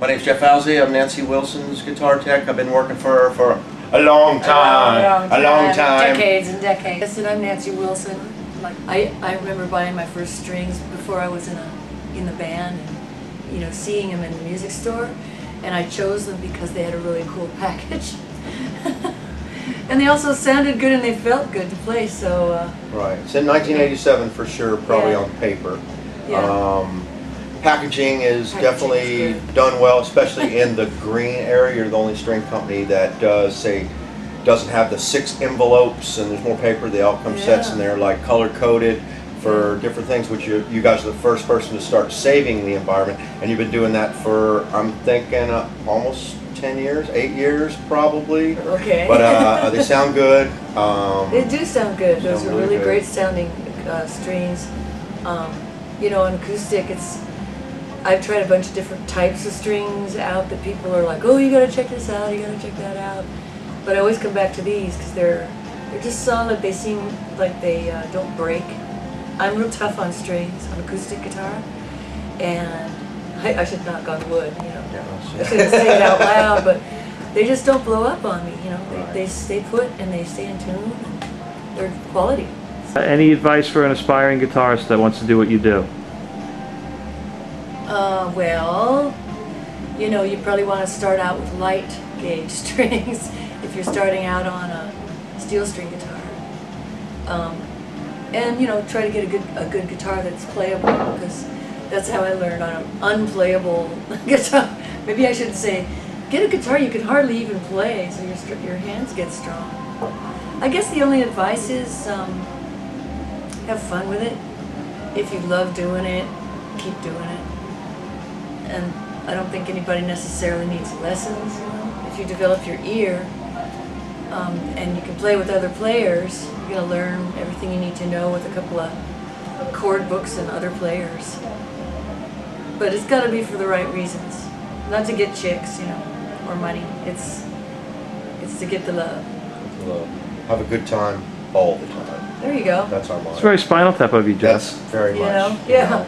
My name's Jeff Ausley. I'm Nancy Wilson's guitar tech. I've been working for her for a long time. A long time. Decades and decades. Yes, and I'm Nancy Wilson. I remember buying my first strings before I was in the band, and seeing them in the music store, and I chose them because they had a really cool package. And they also sounded good and they felt good to play, so... Right. It's in 1987 for sure, probably on paper. Yeah. Packaging is definitely done well, especially in the green area. You're the only string company that doesn't have the 6 envelopes and there's more paper. They all come sets and they're like color coded for different things, which you guys are the first person to start saving the environment, and you've been doing that for, I'm thinking, almost 10 years, 8 years probably. Okay. But they sound good. They do sound good. Those are really great sounding strings. On acoustic, I've tried a bunch of different types of strings out that people are like, oh, you gotta check this out, you gotta check that out. But I always come back to these because they're just solid. They seem like they don't break. I'm real tough on strings, on acoustic guitar, and I should knock on wood, I shouldn't say it out loud, but they just don't blow up on me, They stay put and they stay in tune, and they're quality. Any advice for an aspiring guitarist that wants to do what you do? Well, you probably want to start out with light gauge strings if you're starting out on a steel string guitar. And try to get a good guitar that's playable, because that's how I learned on an unplayable guitar. Maybe I should say, get a guitar you can hardly even play, so your hands get strong. I guess the only advice is have fun with it. If you love doing it, keep doing it. And I don't think anybody necessarily needs lessons. If you develop your ear and you can play with other players, you're going to learn everything you need to know with a couple of chord books and other players. But it's got to be for the right reasons. Not to get chicks, or money. It's to get the love. Have a good time all the time. There you go. That's our motto. It's very Spinal Tap of you, Jeff. Yes, very much. Yeah.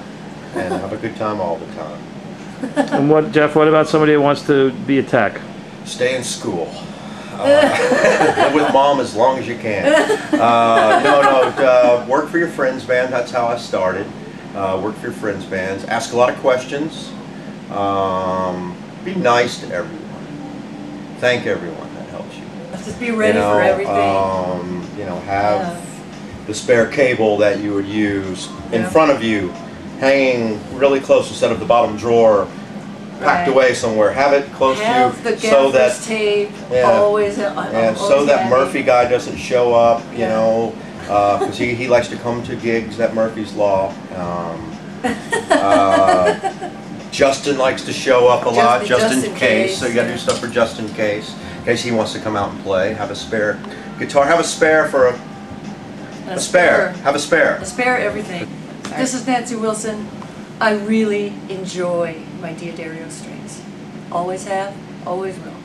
And have a good time all the time. And Jeff, what about somebody who wants to be a tech? Stay in school. Live with mom as long as you can. Work for your friends' band. That's how I started. Work for your friends' bands. Ask a lot of questions. Be nice to everyone. Thank everyone that helps you. Just be ready for everything. Have the spare cable that you would use in front of you, hanging really close instead of the bottom drawer, packed away somewhere. Have it close to you so that tape always. So that Murphy guy doesn't show up. Because he likes to come to gigs. That Murphy's Law. Justin likes to show up a lot, just in case. So you got to do stuff for just in case he wants to come out and play. Have a spare guitar. Have a spare for a spare. Have a spare. A spare everything. This is Nancy Wilson. I really enjoy my Diodario strings. Always have, always will.